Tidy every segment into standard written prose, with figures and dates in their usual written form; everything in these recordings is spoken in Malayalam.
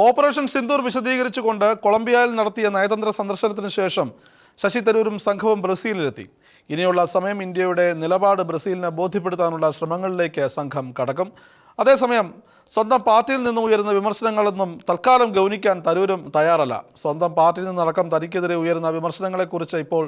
ഓപ്പറേഷൻ സിന്ദൂർ വിശദീകരിച്ചുകൊണ്ട് കൊളംബിയയിൽ നടത്തിയ നയതന്ത്ര സന്ദർശനത്തിന് ശേഷം ശശി തരൂരും സംഘവും ബ്രസീലിലെത്തി. ഇനിയുള്ള സമയം ഇന്ത്യയുടെ നിലപാട് ബ്രസീലിനെ ബോധ്യപ്പെടുത്താനുള്ള ശ്രമങ്ങളിലേക്ക് സംഘം കടക്കും. അതേസമയം സ്വന്തം പാർട്ടിയിൽ നിന്ന് ഉയരുന്ന വിമർശനങ്ങളൊന്നും തൽക്കാലം ഗൗനിക്കാൻ തരൂരും തയ്യാറല്ല. സ്വന്തം പാർട്ടിയിൽ നിന്നടക്കം തനിക്കെതിരെ ഉയരുന്ന വിമർശനങ്ങളെക്കുറിച്ച് ഇപ്പോൾ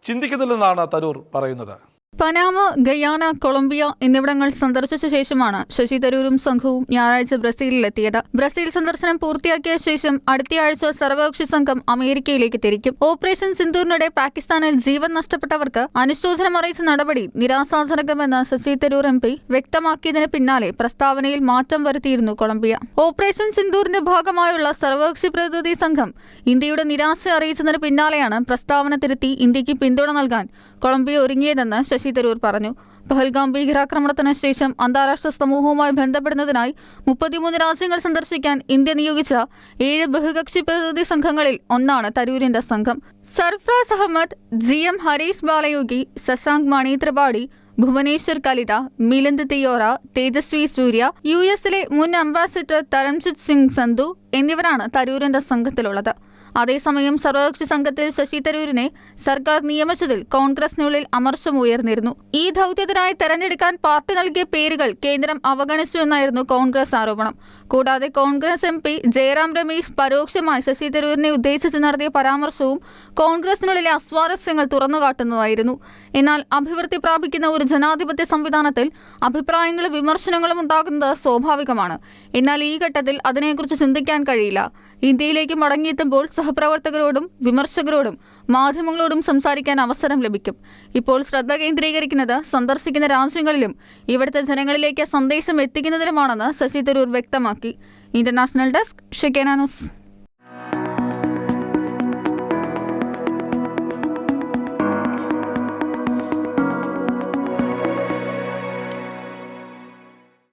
ചിന്തിക്കുന്നില്ലെന്നാണ് തരൂർ പറയുന്നത്. പനാമ, ഗയാന, കൊളംബിയ എന്നിവിടങ്ങൾ സന്ദർശിച്ച ശേഷമാണ് ശശി തരൂരും സംഘവും ഞായറാഴ്ച ബ്രസീലിലെത്തിയത്. ബ്രസീൽ സന്ദർശനം പൂർത്തിയാക്കിയ ശേഷം അടുത്തയാഴ്ച സർവകക്ഷി സംഘം അമേരിക്കയിലേക്ക് തിരിക്കും. ഓപ്പറേഷൻ സിന്ദൂറിനിടെ പാകിസ്ഥാനിൽ ജീവൻ നഷ്ടപ്പെട്ടവർക്ക് അനുശോചനം അറിയിച്ച നടപടി നിരാശാജനകമെന്ന് ശശി തരൂർ MP വ്യക്തമാക്കിയതിന് പിന്നാലെ പ്രസ്താവനയിൽ മാറ്റം വരുത്തിയിരുന്നു കൊളംബിയ. ഓപ്പറേഷൻ സിന്ദൂറിന്റെ ഭാഗമായുള്ള സർവകക്ഷി പ്രതിനിധി സംഘം ഇന്ത്യയുടെ നിരാശ അറിയിച്ചതിന് പിന്നാലെയാണ് പ്രസ്താവന തിരുത്തി ഇന്ത്യക്ക് പിന്തുണ നൽകാൻ കൊളംബിയ ഒരുങ്ങിയതെന്ന് ശശി തരൂർ പറഞ്ഞു. പഹൽഗാം ഭീകരാക്രമണത്തിന് ശേഷം അന്താരാഷ്ട്ര സമൂഹവുമായി ബന്ധപ്പെടുന്നതിനായി 33 രാജ്യങ്ങൾ സന്ദർശിക്കാൻ ഇന്ത്യ നിയോഗിച്ച 7 ബഹുകക്ഷി പ്രതിനിധി സംഘങ്ങളിൽ ഒന്നാണ് തരൂരിന്റെ സംഘം. സർഫ്രാസ് അഹമ്മദ്, GM ഹരീഷ് ബാലയോഗി, ശശാങ്ക് മണി ത്രിപാഠി, ഭുവനേശ്വർ കലിത, മിലിന്ദ് തിയോറ, തേജസ്വി സൂര്യ, US-ലെ മുൻ അംബാസിഡർ തരംജിത് സിംഗ് സന്ധു എന്നിവരാണ് തരൂരിന്റെ സംഘത്തിലുള്ളത്. അതേസമയം സർവകക്ഷി സംഘത്തിൽ ശശി തരൂരിനെ സർക്കാർ നിയമിച്ചതിൽ കോൺഗ്രസിനുള്ളിൽ അമർഷമുയർന്നിരുന്നു. ഈ ദൗത്യത്തിനായി തെരഞ്ഞെടുക്കാൻ പാർട്ടി നൽകിയ പേരുകൾ കേന്ദ്രം അവഗണിച്ചുവെന്നായിരുന്നു കോൺഗ്രസ് ആരോപണം. കൂടാതെ കോൺഗ്രസ് MP ജയറാം രമേശ് പരോക്ഷമായി ശശി തരൂരിനെ ഉദ്ദേശിച്ച് നടത്തിയ പരാമർശവും കോൺഗ്രസിനുള്ളിലെ അസ്വാരസ്യങ്ങൾ തുറന്നുകാട്ടുന്നതായിരുന്നു. എന്നാൽ അഭിവൃദ്ധി പ്രാപിക്കുന്ന ഒരു ജനാധിപത്യ സംവിധാനത്തിൽ അഭിപ്രായങ്ങളും വിമർശനങ്ങളും ഉണ്ടാകുന്നത് സ്വാഭാവികമാണ്. എന്നാൽ ഈ ഘട്ടത്തിൽ അതിനെക്കുറിച്ച് ചിന്തിക്കാൻ കഴിയില്ല. ഇന്ത്യയിലേക്ക് മടങ്ങിയെത്തുമ്പോൾ സഹപ്രവർത്തകരോടും വിമർശകരോടും മാധ്യമങ്ങളോടും സംസാരിക്കാൻ അവസരം ലഭിക്കും. ഇപ്പോൾ ശ്രദ്ധ കേന്ദ്രീകരിക്കുന്നത് സന്ദർശിക്കുന്ന രാജ്യങ്ങളിലും ഇവിടുത്തെ ജനങ്ങളിലേക്ക് സന്ദേശം എത്തിക്കുന്നതിലുമാണെന്ന് ശശി തരൂർ വ്യക്തമാക്കി. International desk, Shekinah news.